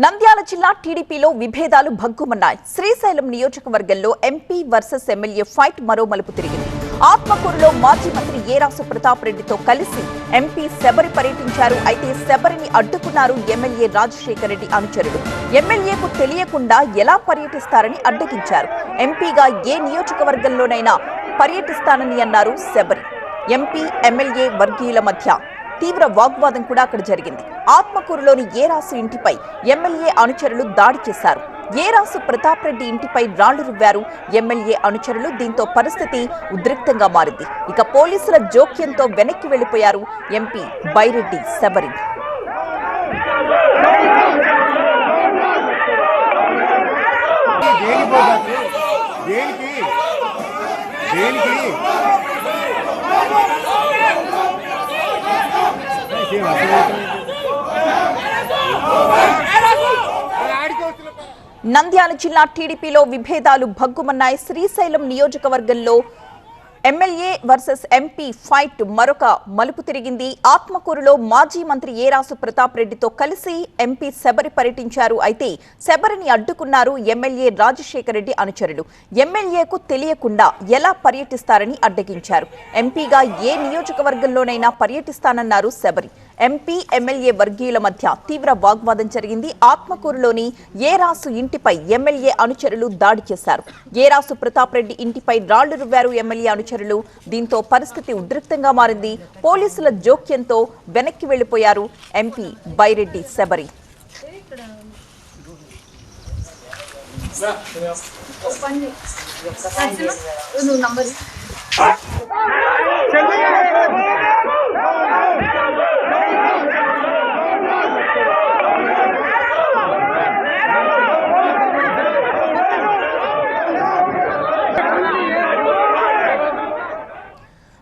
నంద్యాల జిల్లా టీడీపీలో విభేదాలు భగ్గుమన్నాయి. శ్రీశైలం నియోజకవర్గంలో ఎంపీ వర్సెస్ ఎమ్మెల్యే ఫైట్ మరో మలుపు తిరిగింది. ఆత్మకూరులో మాజీ మంత్రి ఏరాసు ప్రతాప్ రెడ్డితో కలిసి ఎంపీ శబరి పర్యటించారు. అయితే శబరిని అడ్డుకున్నారు ఎమ్మెల్యే రాజశేఖర రెడ్డి అనుచరులు. ఎమ్మెల్యేకు తెలియకుండా ఎలా పర్యటిస్తారని అడ్డగించారు. ఎంపీగా ఏ నియోజకవర్గంలోనైనా పర్యటిస్తానని అన్నారు శబరి. ఎంపీ ఎమ్మెల్యే వర్గీయుల మధ్య తీవ్ర వాగ్వాదం కూడా అక్కడ జరిగింది. ఆత్మకూరులోని ఏరాసు ఇంటిపై ఎమ్మెల్యే అనుచరులు దాడి చేశారు. ఏరాసు ప్రతాప్ రెడ్డి ఇంటిపై రాళ్లు రువ్వారు ఎమ్మెల్యే అనుచరులు. దీంతో పరిస్థితి ఉద్రిక్తంగా మారింది. ఇక పోలీసుల జోక్యంతో వెనక్కి వెళ్లిపోయారు ఎంపీ బైరెడ్డి శబరి. నంద్యాల జిల్లా టీడీపీలో విభేదాలు భగ్గుమన్నాయి. శ్రీశైలం నియోజకవర్గంలో ఎమ్మెల్యే వర్సెస్ ఎంపీ ఫైట్ మరొక మలుపు తిరిగింది. ఆత్మకూరులో మాజీ మంత్రి ఏరాసు ప్రతాప్ రెడ్డితో కలిసి ఎంపీ శబరి పర్యటించారు. అయితే శబరిని అడ్డుకున్నారు ఎమ్మెల్యే రాజశేఖర రెడ్డి అనుచరులు. ఎమ్మెల్యేకు తెలియకుండా ఎలా పర్యటిస్తారని అడ్డగించారు. ఎంపీగా ఏ నియోజకవర్గంలోనైనా పర్యటిస్తానన్నారు శబరి. ఎంపీ ఎమ్మెల్యే వర్గీయుల మధ్య తీవ్ర వాగ్వాదం జరిగింది. ఆత్మకూరులోని ఏరాసు ఇంటిపై ఎమ్మెల్యే అనుచరులు దాడి చేశారు. ఏరాసు ప్రతాప్ రెడ్డి ఇంటిపై రాళ్లు రువ్వారు ఎమ్మెల్యే అనుచరులు. దీంతో పరిస్థితి ఉద్రిక్తంగా మారింది. పోలీసుల జోక్యంతో వెనక్కి వెళ్లిపోయారు ఎంపీ బైరెడ్డి శబరి.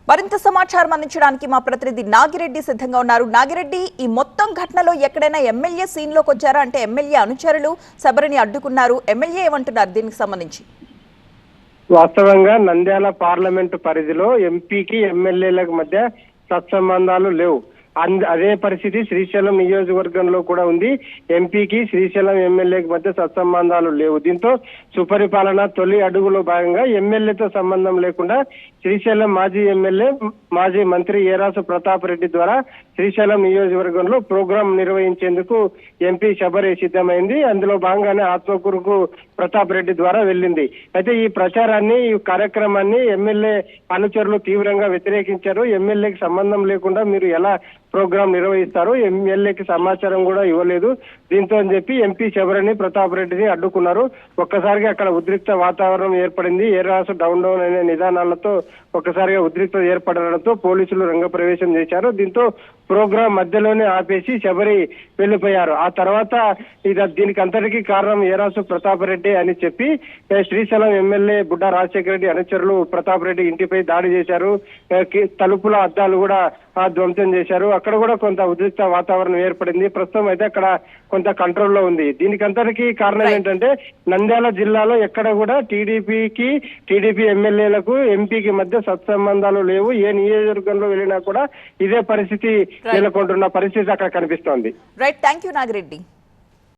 మరింత సమాచారం అందించడానికి మా ప్రతినిధి నాగిరెడ్డి సిద్ధంగా ఉన్నారు. నాగిరెడ్డి, ఈ మొత్తం ఘటనలో ఎక్కడైనా ఎమ్మెల్యే సీన్ లోకి వచ్చారా? అంటే ఎమ్మెల్యే అనుచరులు శబరిని అడ్డుకున్నారు. ఎమ్మెల్యే ఏమంటున్నారు దీనికి సంబంధించి? వాస్తవంగా నంద్యాల పార్లమెంటు పరిధిలో ఎంపీకి ఎమ్మెల్యేలకు మధ్య సత్సంబంధాలు లేవు. అదే పరిస్థితి శ్రీశైలం నియోజకవర్గంలో కూడా ఉంది. ఎంపీకి శ్రీశైలం ఎమ్మెల్యేకి మధ్య సత్సంబంధాలు లేవు. దీంతో సుపరిపాలన తొలి అడుగులో భాగంగా ఎమ్మెల్యేతో సంబంధం లేకుండా శ్రీశైలం మాజీ ఎమ్మెల్యే మాజీ మంత్రి ఏరాసు ప్రతాప్ రెడ్డి ద్వారా శ్రీశైలం నియోజకవర్గంలో ప్రోగ్రాం నిర్వహించేందుకు ఎంపీ శబరి సిద్ధమైంది. అందులో భాగంగానే ఆత్మకూరుకు ప్రతాప్ రెడ్డి ద్వారా వెళ్ళింది. అయితే ఈ ప్రచారాన్ని ఈ కార్యక్రమాన్ని ఎమ్మెల్యే అనుచరులు తీవ్రంగా వ్యతిరేకించారు. ఎమ్మెల్యేకి సంబంధం లేకుండా మీరు ఎలా ప్రోగ్రాం నిర్వహిస్తారు, ఎమ్మెల్యేకి సమాచారం కూడా ఇవ్వలేదు. దీంతో అని చెప్పి ఎంపీ శబరిని ప్రతాప్ రెడ్డిని అడ్డుకున్నారు. ఒక్కసారిగా అక్కడ ఉద్రిక్త వాతావరణం ఏర్పడింది. ఏరాసు డౌన్ అనే నిదానాలతో ఒక్కసారిగా ఉద్రిక్త ఏర్పడడంతో పోలీసులు రంగప్రవేశం చేశారు. దీంతో ప్రోగ్రాం మధ్యలోనే ఆపేసి శబరి వెళ్లిపోయారు. ఆ తర్వాత దీనికి అంతటికీ కారణం ఏరాసు ప్రతాప్ రెడ్డి అని చెప్పి శ్రీశైలం ఎమ్మెల్యే బుడ్డా రాజశేఖర రెడ్డి అనుచరులు ప్రతాప్ రెడ్డి ఇంటిపై దాడి చేశారు. తలుపుల అద్దాలు కూడా ధ్వంసం చేశారు. అక్కడ కూడా కొంత ఉద్రిక్త వాతావరణం ఏర్పడింది. ప్రస్తుతం అయితే అక్కడ కొంత కంట్రోల్లో ఉంది. దీనికి అంతటికీ కారణం ఏంటంటే నంద్యాల జిల్లాలో ఎక్కడ కూడా టీడీపీ ఎమ్మెల్యేలకు ఎంపీకి మధ్య సత్సంబంధాలు లేవు. ఏ నియోజకవర్గంలో వెళ్ళినా కూడా ఇదే పరిస్థితి నెలకొంటున్న పరిస్థితి అక్కడ కనిపిస్తోంది. Right, thank you Nagireddy.